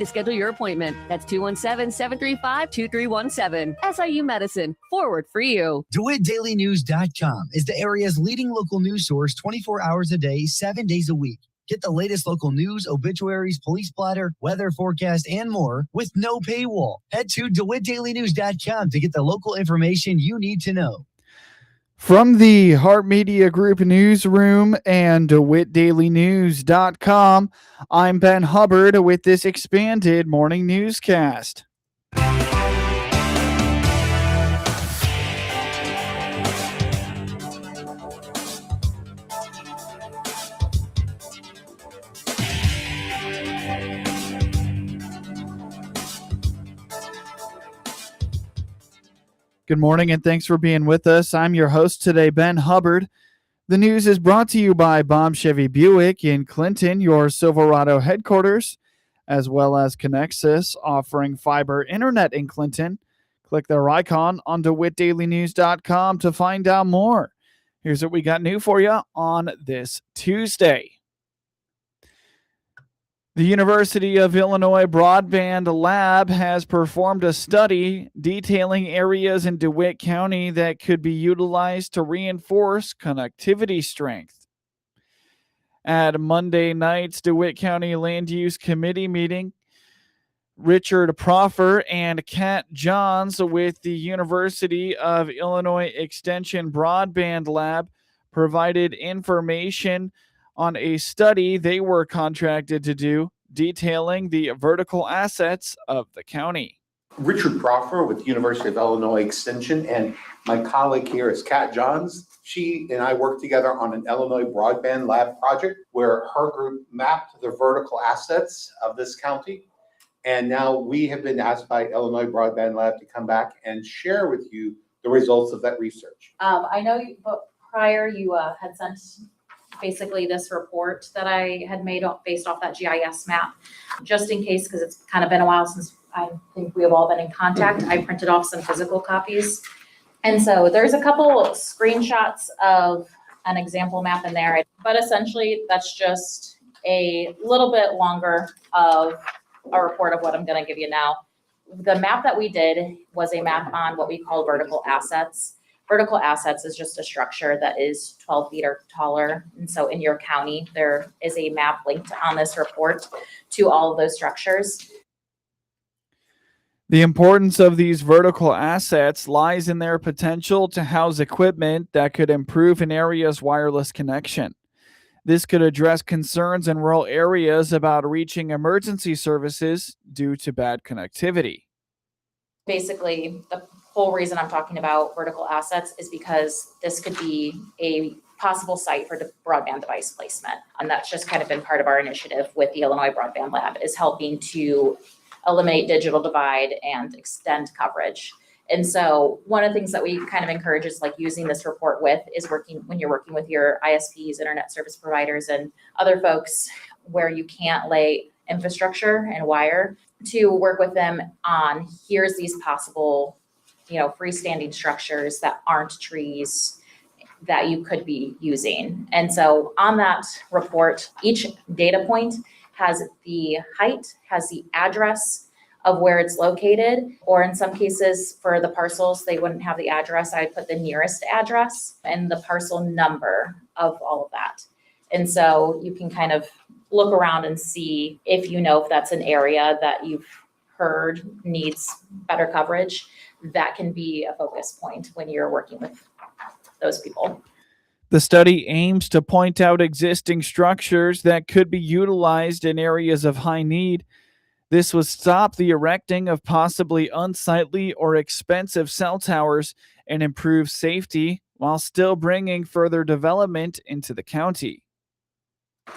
to schedule your appointment. That's 217-735-2317. SIU Medicine, forward for you. DeWittDailyNews.com is the area's leading local news source 24 hours a day, 7 days a week. Get the latest local news, obituaries, police splatter, weather forecast, and more with no paywall. Head to DeWittDailyNews.com to get the local information you need to know. From the Hart Media Group newsroom and DeWittDailyNews.com, I'm Ben Hubbard with this expanded morning newscast. Good morning and thanks for being with us. I'm your host today, Ben Hubbard. The news is brought to you by Bob Chevy Buick in Clinton, your Silverado headquarters, as well as Connexus, offering fiber internet in Clinton. Click their icon on DeWittDailyNews.com to find out more. Here's what we got new for you on this Tuesday. The University of Illinois Broadband Lab has performed a study detailing areas in DeWitt County that could be utilized to reinforce connectivity strength. At Monday night's DeWitt County Land Use Committee meeting, Richard Proffer and Kat Johns with the University of Illinois Extension Broadband Lab provided information on a study they were contracted to do detailing the vertical assets of the county. Richard Proffer with the University of Illinois Extension, and my colleague here is Kat Johns. She and I worked together on an Illinois Broadband Lab project where her group mapped the vertical assets of this county. And now we have been asked by Illinois Broadband Lab to come back and share with you the results of that research. I know prior you had sent basically this report that I had made based off that GIS map, just in case, because it's kind of been a while since I think we have all been in contact. I printed off some physical copies. And so there's a couple screenshots of an example map in there, but essentially that's just a little bit longer of a report of what I'm going to give you now. The map that we did was a map on what we call vertical assets. Vertical assets is just a structure that is 12 feet or taller. And so in your county, there is a map linked on this report to all of those structures. The importance of these vertical assets lies in their potential to house equipment that could improve an area's wireless connection. This could address concerns in rural areas about reaching emergency services due to bad connectivity. Basically, the whole reason I'm talking about vertical assets is because this could be a possible site for broadband device placement. And that's just kind of been part of our initiative with the Illinois Broadband Lab, is helping to eliminate digital divide and extend coverage. And so one of the things that we kind of encourage is like using this report when you're working with your ISPs, internet service providers, and other folks where you can't lay infrastructure and wire, to work with them on here's these possible, freestanding structures that aren't trees that you could be using. And so on that report, each data point has the height, has the address of where it's located, or in some cases for the parcels, they wouldn't have the address. I put the nearest address and the parcel number of all of that. And so you can kind of look around and see if that's an area that you've heard needs better coverage. That can be a focus point when you're working with those people. The study aims to point out existing structures that could be utilized in areas of high need. This would stop the erecting of possibly unsightly or expensive cell towers and improve safety while still bringing further development into the county.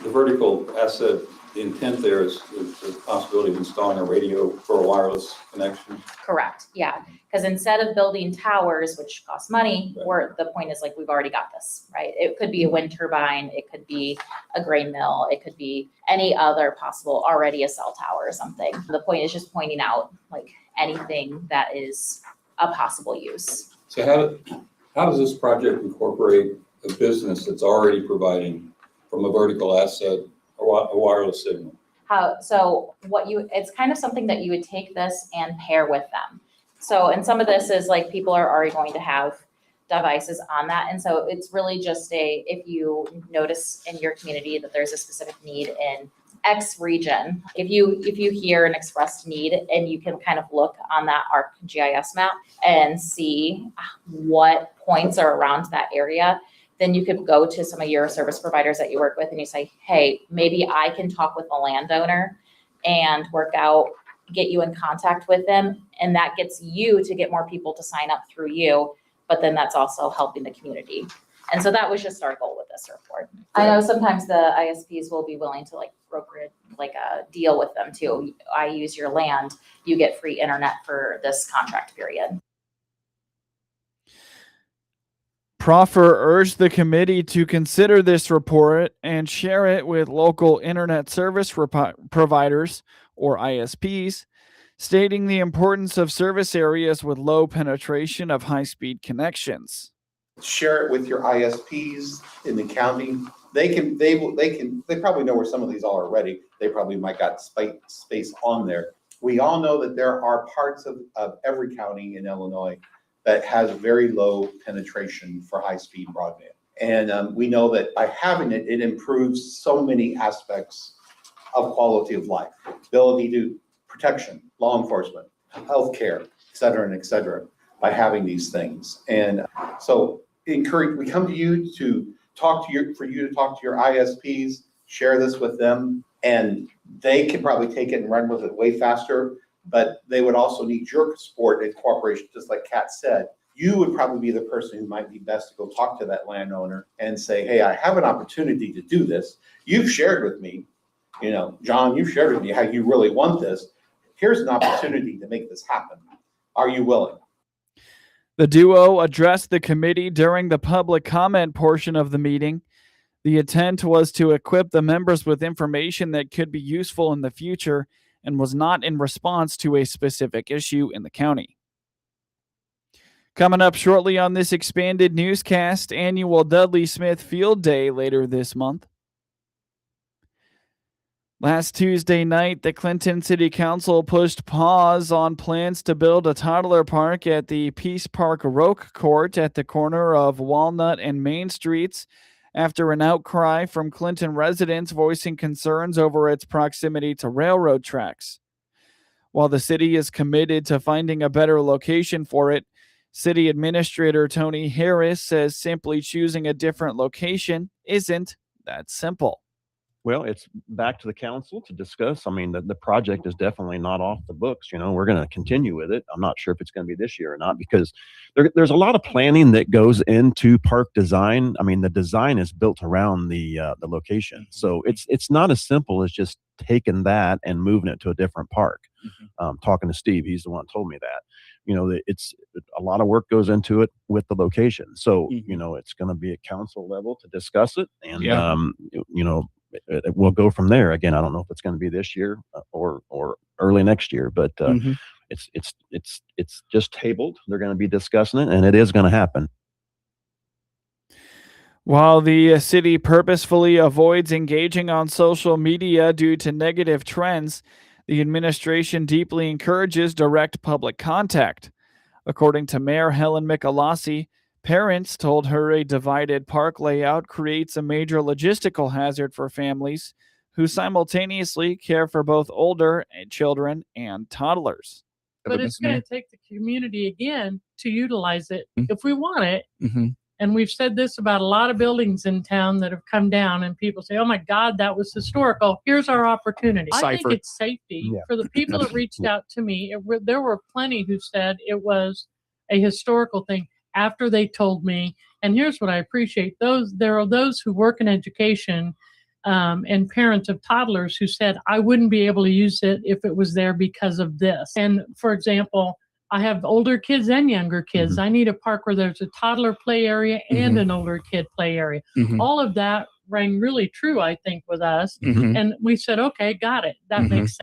The vertical asset, the intent there is the possibility of installing a radio for a wireless connection. Correct. Yeah. Because instead of building towers, which cost money, the point is we've already got this, right? It could be a wind turbine. It could be a grain mill. It could be any other possible, already a cell tower or something. The point is just pointing out anything that is a possible use. So how does this project incorporate a business that's already providing from a vertical asset a wireless signal? It's kind of something that you would take this and pair with them. So, and some of this is like people are already going to have devices on that. And so it's really just if you notice in your community that there's a specific need in X region, if you hear an expressed need and you can kind of look on that ArcGIS map and see what points are around that area, then you could go to some of your service providers that you work with and you say, hey, maybe I can talk with the landowner and get you in contact with them. And that gets you to get more people to sign up through you. But then that's also helping the community. And so that was just our goal with this report. I know sometimes the ISPs will be willing to broker a deal with them too. I use your land, you get free internet for this contract period. Proffer urged the committee to consider this report and share it with local internet service providers, or ISPs, stating the importance of service areas with low penetration of high-speed connections. Share it with your ISPs in the county. They probably know where some of these are already. They probably might got space on there. We all know that there are parts of every county in Illinois that has very low penetration for high-speed broadband. And we know that by having it, it improves so many aspects of quality of life, ability to protection, law enforcement, healthcare, et cetera, by having these things. And so we come to you to talk to your ISPs, share this with them, and they can probably take it and run with it way faster. But they would also need your support and cooperation, just like Kat said. You would probably be the person who might be best to go talk to that landowner and say, hey, I have an opportunity to do this. You've shared with me, John, you've shared with me how you really want this. Here's an opportunity to make this happen. Are you willing? The duo addressed the committee during the public comment portion of the meeting. The intent was to equip the members with information that could be useful in the future and was not in response to a specific issue in the county. Coming up shortly on this expanded newscast, annual Dudley-Smith Field Day later this month. Last Tuesday night, the Clinton City Council pushed pause on plans to build a toddler park at the Peace Park Roque Court at the corner of Walnut and Main Streets after an outcry from Clinton residents voicing concerns over its proximity to railroad tracks. While the city is committed to finding a better location for it, City Administrator Tony Harris says simply choosing a different location isn't that simple. Well, it's back to the council to discuss. I mean, the project is definitely not off the books. We're going to continue with it. I'm not sure if it's going to be this year or not because there's a lot of planning that goes into park design. I mean, the design is built around the location. So it's not as simple as just taking that and moving it to a different park. Talking to Steve, he's the one who told me that. It's a lot of work goes into it with the location. So, it's going to be at council level to discuss it. And, we'll go from there. Again, I don't know if it's going to be this year or early next year, but it's just tabled. They're going to be discussing it, and it is going to happen. While the city purposefully avoids engaging on social media due to negative trends, the administration deeply encourages direct public contact. According to Mayor Helen Michalossi, parents told her a divided park layout creates a major logistical hazard for families who simultaneously care for both older children and toddlers. But it's going to take the community again to utilize it if we want it. And we've said this about a lot of buildings in town that have come down and people say, oh my God, that was historical. Here's our opportunity. I think it's safety for the people that reached out to me. There were plenty who said it was a historical thing after they told me. And here's what I appreciate. There are those who work in education and parents of toddlers who said, I wouldn't be able to use it if it was there because of this. And for example, I have older kids and younger kids. I need a park where there's a toddler play area and an older kid play area. All of that rang really true, I think, with us. And we said, okay, got it. That makes sense.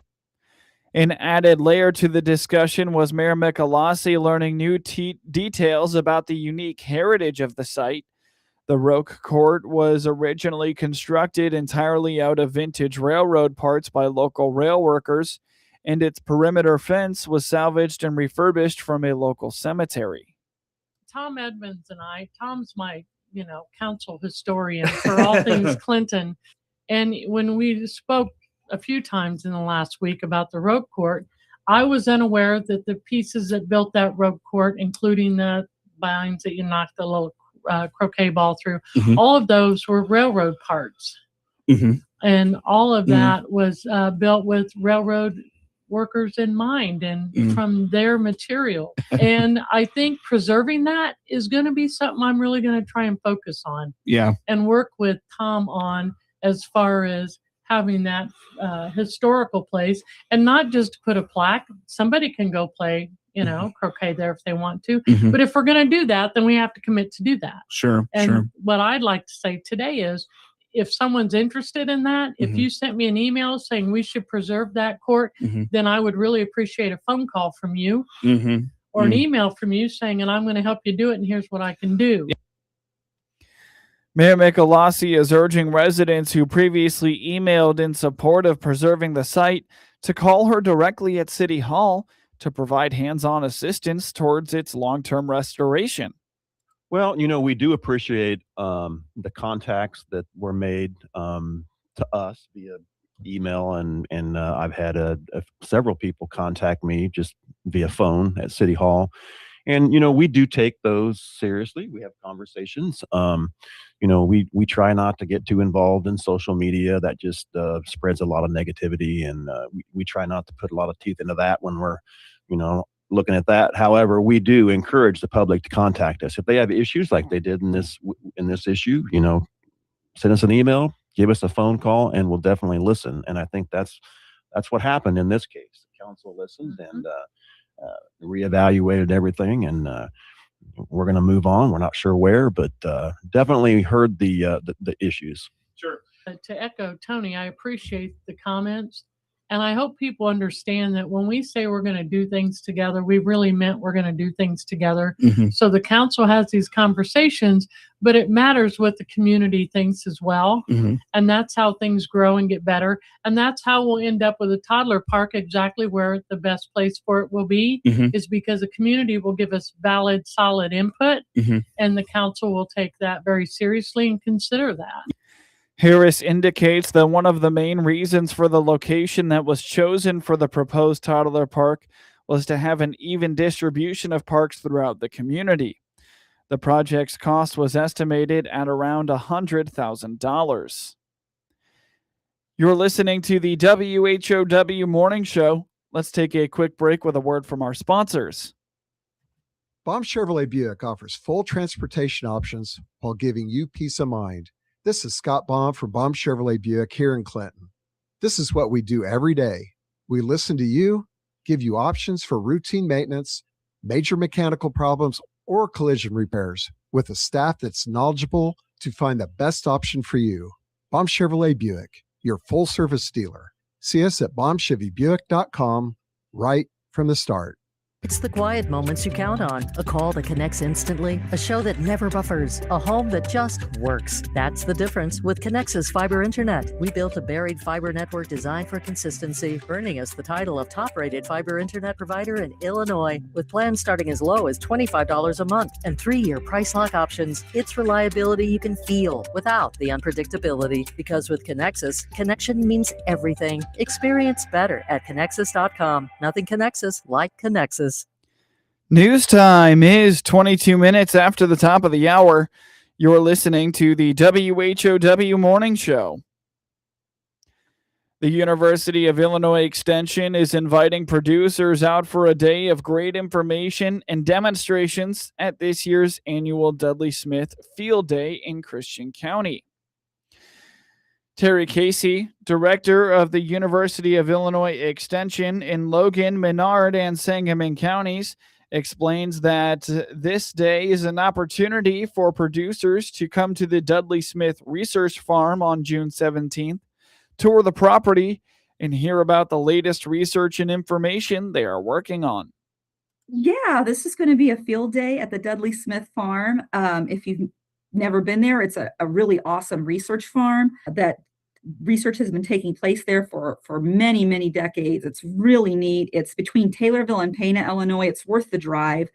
An added layer to the discussion was Mayor Michalossi learning new details about the unique heritage of the site. The Roque Court was originally constructed entirely out of vintage railroad parts by local rail workers, and its perimeter fence was salvaged and refurbished from a local cemetery. Tom Edmonds and Tom's my, council historian for all things Clinton. And when we spoke a few times in the last week about the Roque Court, I was unaware that the pieces that built that Roque Court, including the vines that you knocked the little croquet ball through, all of those were railroad parts. And all of that was built with railroad workers in mind and from their material. And I think preserving that is going to be something I'm really going to try and focus on. Yeah. And work with Tom on as far as having that historical place, and not just put a plaque. Somebody can go play, croquet there if they want to. But if we're going to do that, then we have to commit to do that. Sure. And what I'd like to say today is, if someone's interested in that, if you sent me an email saying we should preserve that court, then I would really appreciate a phone call from you or an email from you saying, and I'm going to help you do it, and here's what I can do. Mayor Michelossi is urging residents who previously emailed in support of preserving the site to call her directly at City Hall to provide hands-on assistance towards its long-term restoration. Well, we do appreciate the contacts that were made to us via email, and I've had several people contact me just via phone at City Hall. And, we do take those seriously. We have conversations. We try not to get too involved in social media. That just spreads a lot of negativity. And we try not to put a lot of teeth into that when we're, looking at that. However, we do encourage the public to contact us. If they have issues like they did in this issue, send us an email, give us a phone call, and we'll definitely listen. And I think that's what happened in this case. The council listened and reevaluated everything, and we're going to move on. We're not sure where, but definitely heard the issues. Sure. To echo Tony, I appreciate the comments, and I hope people understand that when we say we're going to do things together, we really meant we're going to do things together. So the council has these conversations, but it matters what the community thinks as well. And that's how things grow and get better. And that's how we'll end up with a toddler park exactly where the best place for it will be, is because the community will give us valid, solid input, and the council will take that very seriously and consider that. Harris indicates that one of the main reasons for the location that was chosen for the proposed toddler park was to have an even distribution of parks throughout the community. The project's cost was estimated at around $100,000. You're listening to the WHOW Morning Show. Let's take a quick break with a word from our sponsors. Baum Chevrolet Buick offers full transportation options while giving you peace of mind. This is Scott Baum from Baum Chevrolet Buick here in Clinton. This is what we do every day. We listen to you, give you options for routine maintenance, major mechanical problems, or collision repairs with a staff that's knowledgeable to find the best option for you. Baum Chevrolet Buick, your full service dealer. See us at baumchevybuick.com right from the start. It's the quiet moments you count on. A call that connects instantly, a show that never buffers, a home that just works. That's the difference with Connexus Fiber Internet. We built a buried fiber network designed for consistency, earning us the title of top-rated fiber internet provider in Illinois. With plans starting as low as $25 a month and 3-year price lock options, it's reliability you can feel without the unpredictability. Because with Connexus, connection means everything. Experience better at Connexus.com. Nothing Connexus like Connexus. News time is 22 minutes after the top of the hour. You're listening to the WHOW Morning Show. The University of Illinois Extension is inviting producers out for a day of great information and demonstrations at this year's annual Dudley-Smith Field Day in Christian County. Terry Casey, director of the University of Illinois Extension in Logan, Menard, and Sangamon counties, explains that this day is an opportunity for producers to come to the Dudley-Smith Research Farm on June 17th, tour the property, and hear about the latest research and information they are working on. Yeah, this is going to be a field day at the Dudley-Smith Farm. If you've never been there, it's a really awesome research farm that research has been taking place there for many, many decades. It's really neat. It's between Taylorville and Pana, Illinois. It's worth the drive.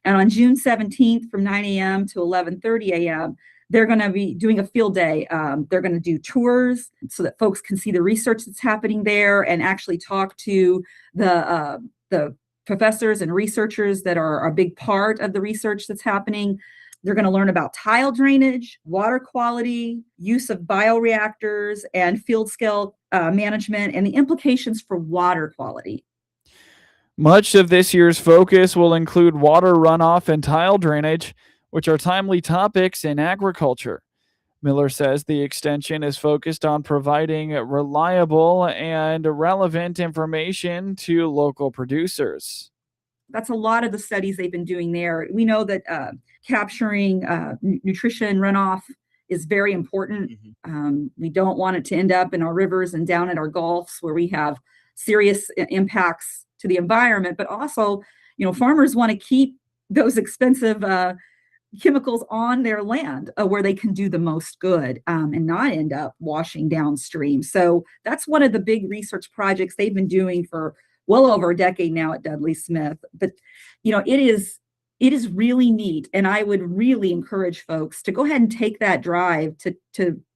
And on June 17th from 9 a.m. to 11:30 a.m., they're going to be doing a field day. They're going to do tours so that folks can see the research that's happening there and actually talk to the professors and researchers that are a big part of the research that's happening. They're going to learn about tile drainage, water quality, use of bioreactors, and field scale management, and the implications for water quality. Much of this year's focus will include water runoff and tile drainage, which are timely topics in agriculture. Miller says the extension is focused on providing reliable and relevant information to local producers. That's a lot of the studies they've been doing there. We know that capturing nutrition runoff is very important. We don't want it to end up in our rivers and down at our gulfs where we have serious impacts to the environment, but also, farmers want to keep those expensive chemicals on their land where they can do the most good and not end up washing downstream. So that's one of the big research projects they've been doing for well over a decade now at Dudley-Smith. But, it is really neat. And I would really encourage folks to go ahead and take that drive to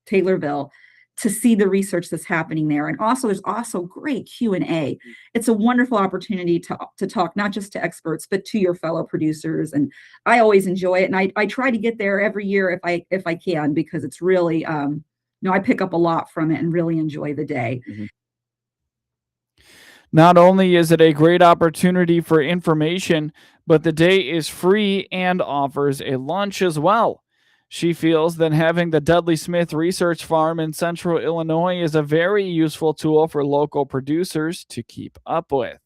Taylorville to see the research that's happening there. And also, there's also great Q&A. It's a wonderful opportunity to talk not just to experts, but to your fellow producers. And I always enjoy it. And I try to get there every year if I can, because it's really, I pick up a lot from it and really enjoy the day. Not only is it a great opportunity for information, but the day is free and offers a lunch as well. She feels that having the Dudley-Smith Research Farm in central Illinois is a very useful tool for local producers to keep up with.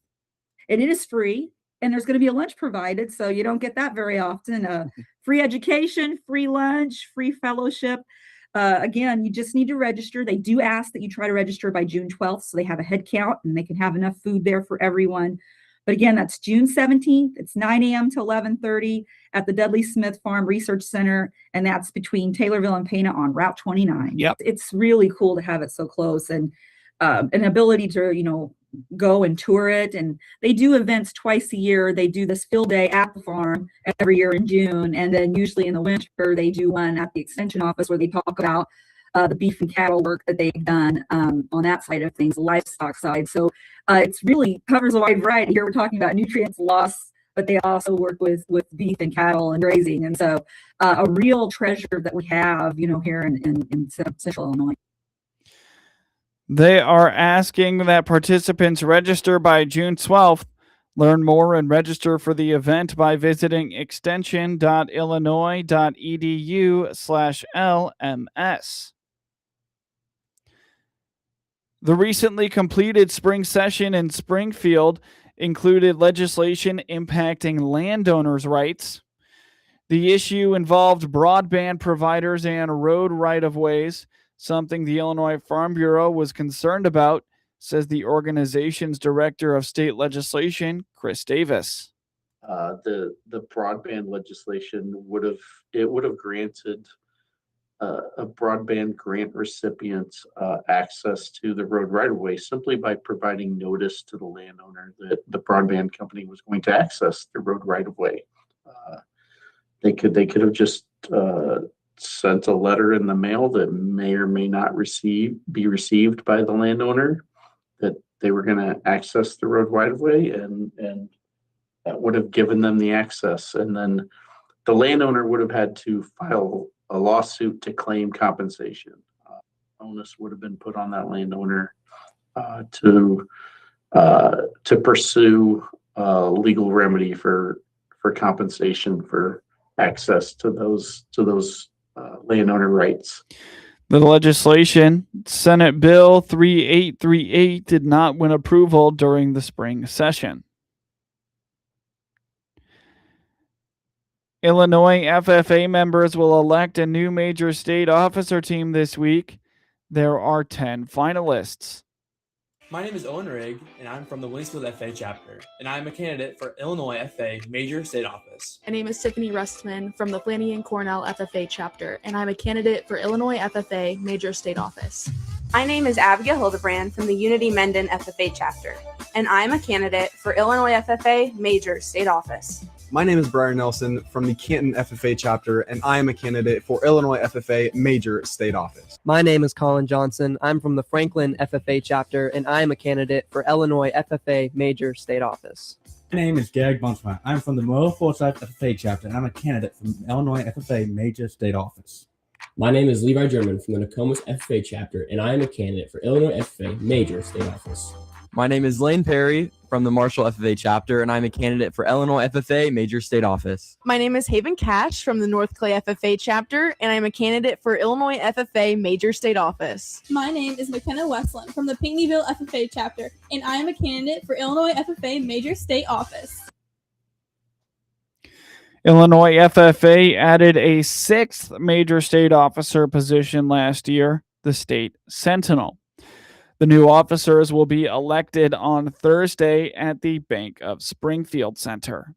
And it is free, and there's going to be a lunch provided, so you don't get that very often. Free education, free lunch, free fellowship. Again, you just need to register. They do ask that you try to register by June 12th, so they have a head count and they can have enough food there for everyone. But again, that's June 17th. It's 9 a.m. to 11:30 at the Dudley-Smith Farm Research Center, and that's between Taylorville and Pana on Route 29. Yep. It's really cool to have it so close, and an ability to, go and tour it. And they do events twice a year. They do this field day at the farm every year in June, and then usually in the winter they do one at the extension office where they talk about the beef and cattle work that they've done on that side of things, the livestock side. So it's really covers a wide variety. Here we're talking about nutrients loss, but they also work with beef and cattle and grazing. And so a real treasure that we have, here in central Illinois. They are asking that participants register by June 12th. Learn more and register for the event by visiting extension.illinois.edu/LMS. The recently completed spring session in Springfield included legislation impacting landowners' rights. The issue involved broadband providers and road right-of-ways, something the Illinois Farm Bureau was concerned about, says the organization's director of state legislation, Chris Davis. The broadband legislation would have granted a broadband grant recipient access to the road right of way simply by providing notice to the landowner that the broadband company was going to access the road right of way. They could have just sent a letter in the mail that may or may not be received by the landowner that they were going to access the road right of way, and that would have given them the access. And then the landowner would have had to file a lawsuit to claim compensation. Onus would have been put on that landowner to pursue legal remedy for compensation for access to those landowner rights. The legislation, Senate Bill 3838, did not win approval during the spring session. Illinois FFA members will elect a new major state officer team this week. There are 10 finalists. My name is Owen Rigg, and I'm from the Winsfield FA chapter, and I am a candidate for Illinois FA Major State Office. My name is Tiffany Rustman from the Flanagan Cornell FFA chapter, and I'm a candidate for Illinois FFA Major State Office. My name is Abigail Hildebrand from the Unity Mendon FFA chapter, and I'm a candidate for Illinois FFA Major State Office. My name is Brian Nelson from the Canton FFA chapter, and I am a candidate for Illinois FFA Major State Office. My name is Colin Johnson. I'm from the Franklin FFA chapter, and I am a candidate for Illinois FFA Major State Office. My name is Gary Bunchmeyer. I'm from the Moore Forsyth FFA chapter, and I'm a candidate from Illinois FFA Major State Office. My name is Levi German from the Nokomis FFA chapter, and I am a candidate for Illinois FFA Major State Office. My name is Lane Perry from the Marshall FFA chapter, and I'm a candidate for Illinois FFA Major State Office. My name is Haven Cash from the North Clay FFA chapter, and I'm a candidate for Illinois FFA Major State Office. My name is McKenna Westland from the Pinckneyville FFA chapter, and I am a candidate for Illinois FFA Major State Office. Illinois FFA added a 6th major state officer position last year, the State Sentinel. The new officers will be elected on Thursday at the Bank of Springfield Center.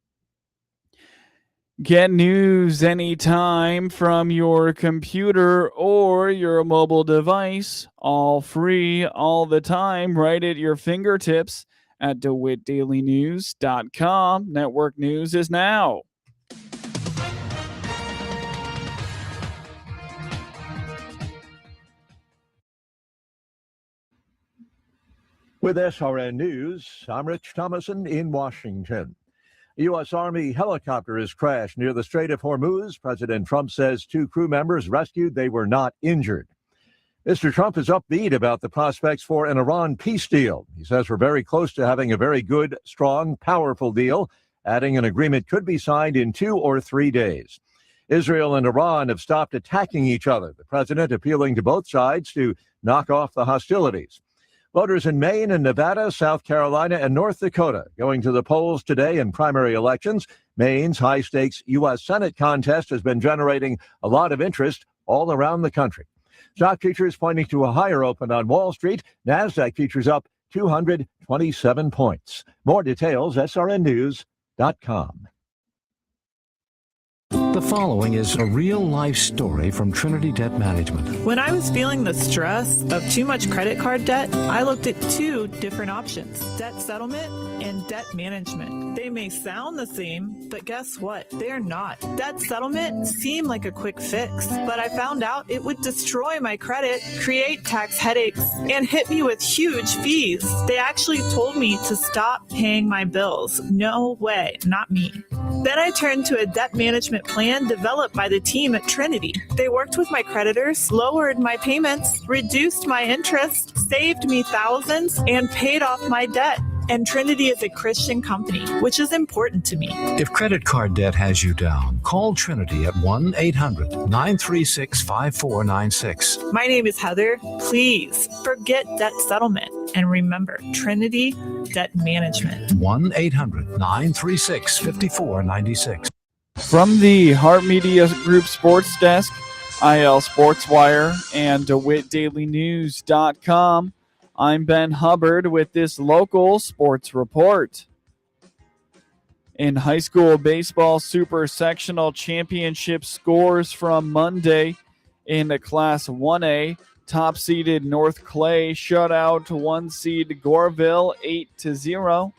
Get news anytime from your computer or your mobile device, all free, all the time, right at your fingertips at DeWittDailyNews.com. Network news is now. With SRN News, I'm Rich Thomason in Washington. A U.S. Army helicopter has crashed near the Strait of Hormuz. President Trump says 2 crew members rescued. They were not injured. Mr. Trump is upbeat about the prospects for an Iran peace deal. He says we're very close to having a very good, strong, powerful deal, adding an agreement could be signed in 2 or 3 days. Israel and Iran have stopped attacking each other, the president appealing to both sides to knock off the hostilities. Voters in Maine and Nevada, South Carolina, and North Dakota going to the polls today in primary elections. Maine's high-stakes U.S. Senate contest has been generating a lot of interest all around the country. Stock futures pointing to a higher open on Wall Street. NASDAQ futures up 227 points. More details, srnnews.com. The following is a real-life story from Trinity Debt Management. When I was feeling the stress of too much credit card debt, I looked at 2 different options, debt settlement and debt management. They may sound the same, but guess what? They're not. Debt settlement seemed like a quick fix, but I found out it would destroy my credit, create tax headaches, and hit me with huge fees. They actually told me to stop paying my bills. No way, not me. Then I turned to a debt management plan developed by the team at Trinity. They worked with my creditors, lowered my payments, reduced my interest, saved me thousands, and paid off my debt. And Trinity is a Christian company, which is important to me. If credit card debt has you down, call Trinity at 1-800-936-5496. My name is Heather. Please forget debt settlement and remember Trinity Debt Management. 1-800-936-5496. From the Hart Media Group Sports Desk, IL Sportswire, and DeWittDailyNews.com, I'm Ben Hubbard with this local sports report. In high school baseball Super-Sectional championship scores from Monday, in the Class 1A, top-seeded North Clay shut out 1-seed Goreville 8-0.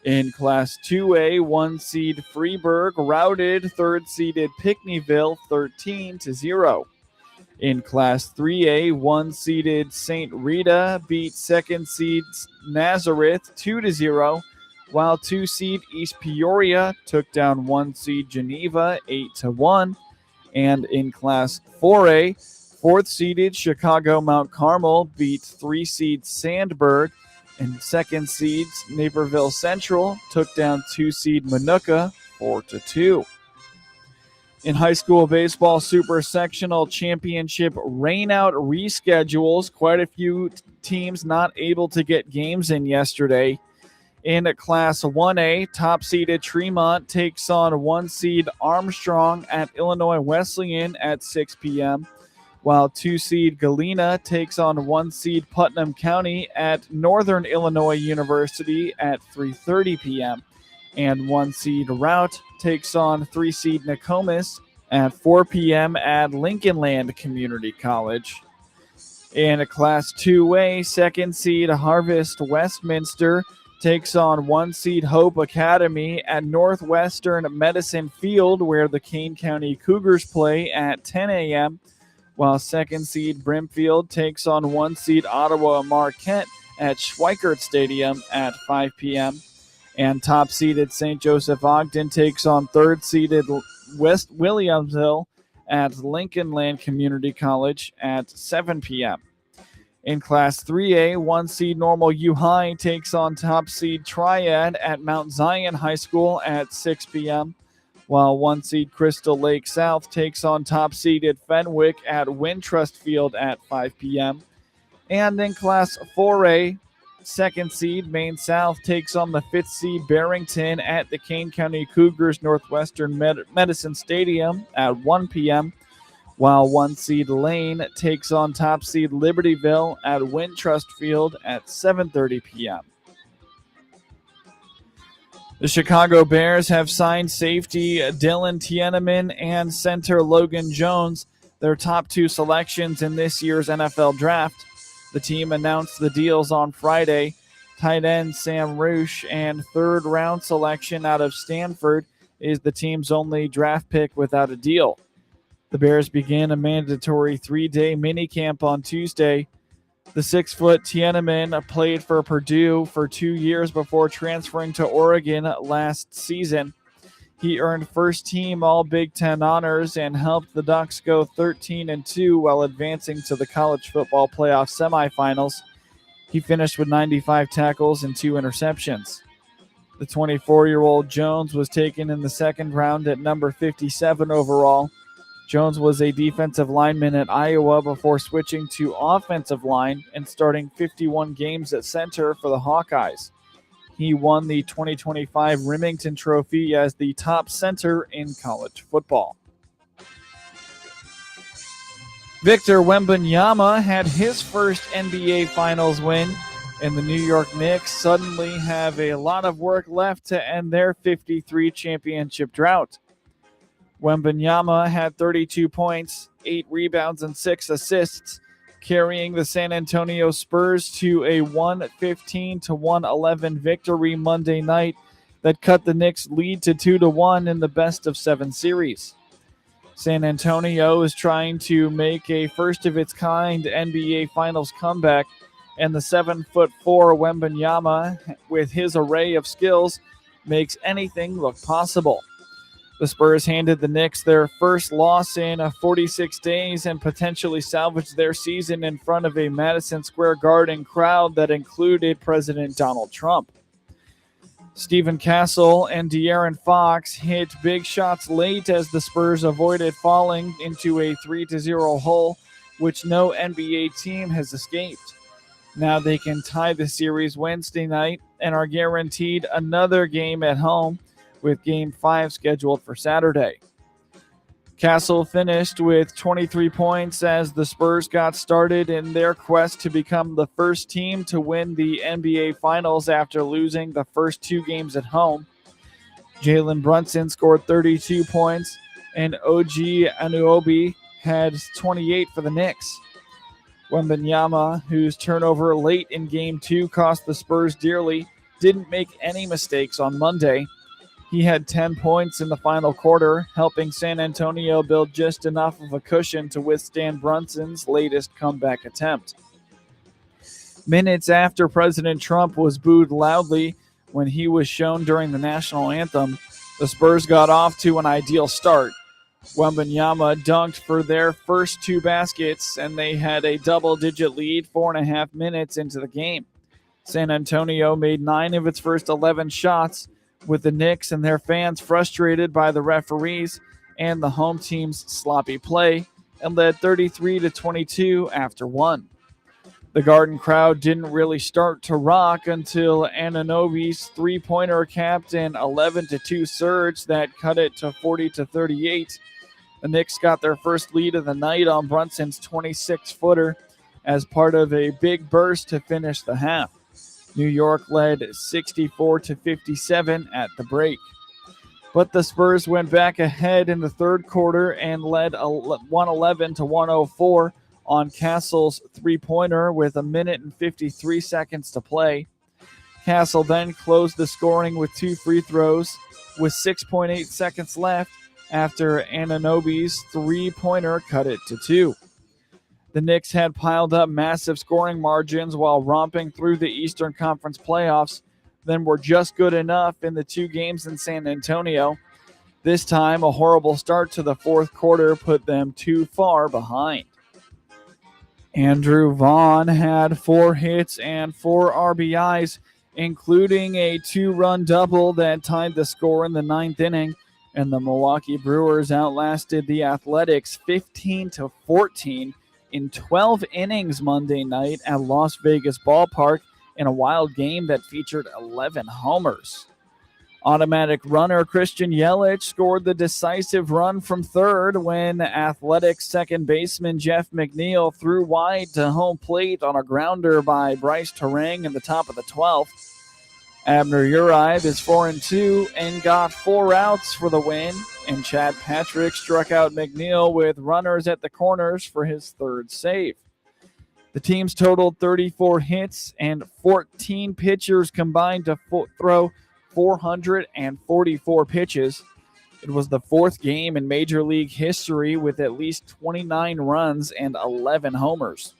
In Class 2A, 1-seed Freeburg routed 3rd-seeded Pinckneyville 13-0. In Class 3A, 1-seeded St. Rita beat 2nd-seed Nazareth 2-0, while 2-seed East Peoria took down 1-seed Geneva 8-1. And in Class 4A, 4th-seeded Chicago Mount Carmel beat 3-seed Sandburg, and 2nd-seed Naperville Central took down 2-seed Manuka 4-2. In high school baseball Super-Sectional championship rainout reschedules, quite a few teams not able to get games in yesterday. In Class 1A, top-seeded Tremont takes on 1-seed Armstrong at Illinois Wesleyan at 6 p.m. while 2-seed Galena takes on 1-seed Putnam County at Northern Illinois University at 3:30 p.m. and 1-seed Route takes on 3-seed Nokomis at 4 p.m. at Lincolnland Community College. In a Class 2A, 2nd seed Harvest Westminster takes on 1-seed Hope Academy at Northwestern Medicine Field, where the Kane County Cougars play at 10 a.m., while 2nd seed Brimfield takes on 1-seed Ottawa Marquette at Schweikert Stadium at 5 p.m., and top-seeded St. Joseph Ogden takes on 3rd-seeded West Williamsville at Lincolnland Community College at 7 p.m. In Class 3A, 1-seed Normal U High takes on top-seed Triad at Mount Zion High School at 6 p.m., while 1-seed Crystal Lake South takes on top-seeded Fenwick at Wintrust Field at 5 p.m. And in Class 4A, 2nd seed Maine South takes on the 5th seed Barrington at the Kane County Cougars Northwestern Medicine Stadium at 1 p.m., while 1-seed Lane takes on top seed Libertyville at Wintrust Field at 7:30 p.m. The Chicago Bears have signed safety Dillon Thieneman and center Logan Jones, their top 2 selections in this year's NFL Draft. The team announced the deals on Friday. Tight end Sam Roosh and 3rd-round selection out of Stanford is the team's only draft pick without a deal. The Bears began a mandatory 3-day minicamp on Tuesday. The 6-foot Thieneman played for Purdue for 2 years before transferring to Oregon last season. He earned first-team All-Big Ten honors and helped the Ducks go 13-2 while advancing to the college football playoff semifinals. He finished with 95 tackles and 2 interceptions. The 24-year-old Jones was taken in the 2nd round at number 57 overall. Jones was a defensive lineman at Iowa before switching to offensive line and starting 51 games at center for the Hawkeyes. He won the 2025 Remington Trophy as the top center in college football. Victor Wembanyama had his first NBA Finals win, and the New York Knicks suddenly have a lot of work left to end their 53 championship drought. Wembanyama had 32 points, 8 rebounds, and 6 assists, carrying the San Antonio Spurs to a 115-111 victory Monday night that cut the Knicks' lead to 2-1 in the best-of-7 series. San Antonio is trying to make a first-of-its-kind NBA Finals comeback, and the 7'4" Wembanyama, with his array of skills, makes anything look possible. The Spurs handed the Knicks their first loss in 46 days and potentially salvaged their season in front of a Madison Square Garden crowd that included President Donald Trump. Stephen Castle and De'Aaron Fox hit big shots late as the Spurs avoided falling into a 3-0 hole, which no NBA team has escaped. Now they can tie the series Wednesday night and are guaranteed another game at home, with Game 5 scheduled for Saturday. Castle finished with 23 points as the Spurs got started in their quest to become the first team to win the NBA Finals after losing the first 2 games at home. Jalen Brunson scored 32 points, and OG Anunoby had 28 for the Knicks. Wembanyama, whose turnover late in Game 2 cost the Spurs dearly, didn't make any mistakes on Monday. He had 10 points in the final quarter, helping San Antonio build just enough of a cushion to withstand Brunson's latest comeback attempt. Minutes after President Trump was booed loudly when he was shown during the national anthem, the Spurs got off to an ideal start. Wembanyama dunked for their first 2 baskets, and they had a double-digit lead 4.5 minutes into the game. San Antonio made 9 of its first 11 shots, with the Knicks and their fans frustrated by the referees and the home team's sloppy play, and led 33-22 after 1. The Garden crowd didn't really start to rock until Anunoby's 3-pointer capped an 11-2 surge that cut it to 40-38. The Knicks got their first lead of the night on Brunson's 26-footer as part of a big burst to finish the half. New York led 64-57 at the break. But the Spurs went back ahead in the third quarter and led 111-104 on Castle's three-pointer with 1 minute and 53 seconds to play. Castle then closed the scoring with 2 free throws with 6.8 seconds left after Anunoby's three-pointer cut it to 2. The Knicks had piled up massive scoring margins while romping through the Eastern Conference playoffs, then were just good enough in the 2 games in San Antonio. This time, a horrible start to the fourth quarter put them too far behind. Andrew Vaughn had 4 hits and 4 RBIs, including a 2-run double that tied the score in the 9th inning, and the Milwaukee Brewers outlasted the Athletics 15-14 in 12 innings Monday night at Las Vegas Ballpark in a wild game that featured 11 homers. Automatic runner Christian Yelich scored the decisive run from third when Athletics second baseman Jeff McNeil threw wide to home plate on a grounder by Bryce Terang in the top of the 12th. Abner Uribe is 4-2 and got 4 outs for the win, and Chad Patrick struck out McNeil with runners at the corners for his third save. The teams totaled 34 hits, and 14 pitchers combined to throw 444 pitches. It was the 4th game in Major League history with at least 29 runs and 11 homers.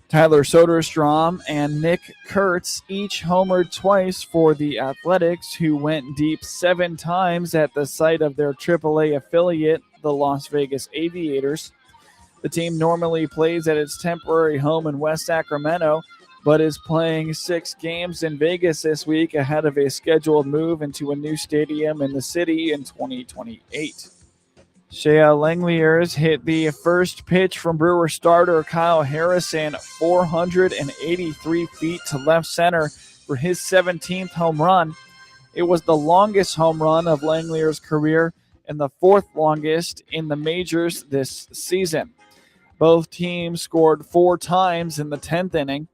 Tyler Soderstrom and Nick Kurtz each homered twice for the Athletics, who went deep 7 times at the site of their AAA affiliate, the Las Vegas Aviators. The team normally plays at its temporary home in West Sacramento, but is playing 6 games in Vegas this week ahead of a scheduled move into a new stadium in the city in 2028. Shea Langeliers hit the first pitch from Brewer starter Kyle Harrison 483 feet to left center for his 17th home run. It was the longest home run of Langeliers' career and the 4th longest in the majors this season. Both teams scored 4 times in the 10th inning.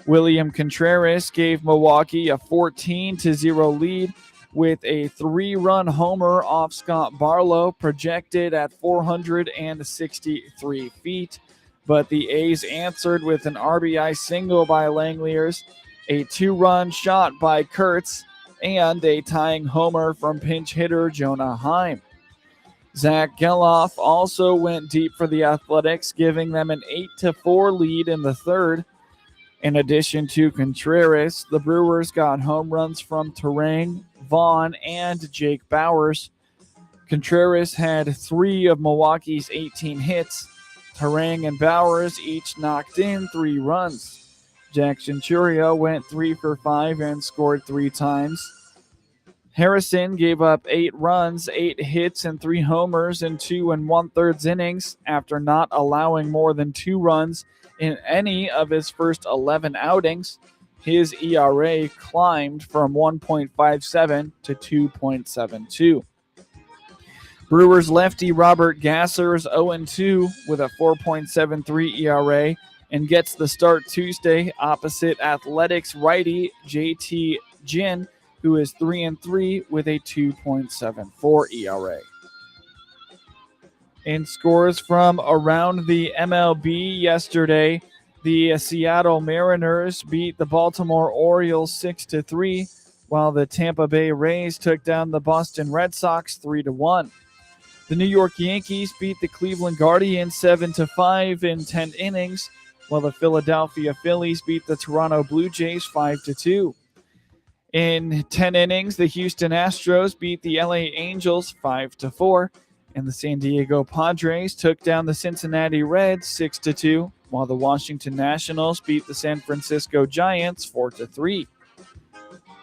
William Contreras gave Milwaukee a 14-0 lead with a 3-run homer off Scott Barlow, projected at 463 feet. But the A's answered with an RBI single by Langeliers, a 2-run shot by Kurtz, and a tying homer from pinch hitter Jonah Heim. Zach Geloff also went deep for the Athletics, giving them an 8-4 lead in the third. In addition to Contreras, the Brewers got home runs from Terang, Vaughn, and Jake Bowers. Contreras had 3 of Milwaukee's 18 hits. Terang and Bowers each knocked in 3 runs. Jackson Churio went 3 for 5 and scored 3 times. Harrison gave up 8 runs, 8 hits, and 3 homers in 2 1/3 innings after not allowing more than 2 runs in any of his first 11 outings. His ERA climbed from 1.57 to 2.72. Brewers lefty Robert Gasser is 0-2 with a 4.73 ERA and gets the start Tuesday opposite Athletics righty JT Ginn, who is 3-3 with a 2.74 ERA. In scores from around the MLB yesterday, the Seattle Mariners beat the Baltimore Orioles 6-3, while the Tampa Bay Rays took down the Boston Red Sox 3-1. The New York Yankees beat the Cleveland Guardians 7-5 in 10 innings, while the Philadelphia Phillies beat the Toronto Blue Jays 5-2. In 10 innings, the Houston Astros beat the LA Angels 5-4, and the San Diego Padres took down the Cincinnati Reds 6-2, while the Washington Nationals beat the San Francisco Giants 4-3.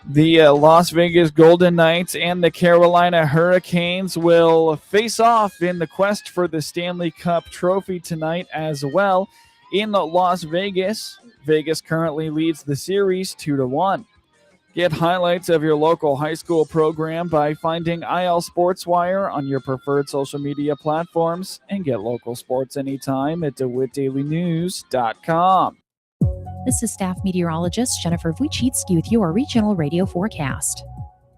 The Las Vegas Golden Knights and the Carolina Hurricanes will face off in the quest for the Stanley Cup trophy tonight as well in Las Vegas. Vegas currently leads the series 2-1. Get highlights of your local high school program by finding IL Sports Wire on your preferred social media platforms, and get local sports anytime at DeWittDailyNews.com. This is staff meteorologist Jennifer Wojcicki with your regional radio forecast.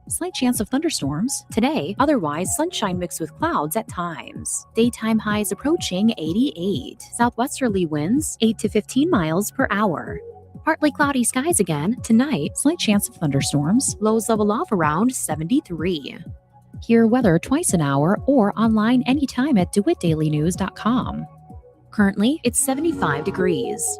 Slight chance of thunderstorms today, otherwise sunshine mixed with clouds at times. Daytime highs approaching 88. Southwesterly winds 8 to 15 miles per hour. Partly cloudy skies again tonight, slight chance of thunderstorms. Lows level off around 73. Hear weather twice an hour or online anytime at DeWittDailyNews.com. Currently, it's 75 degrees.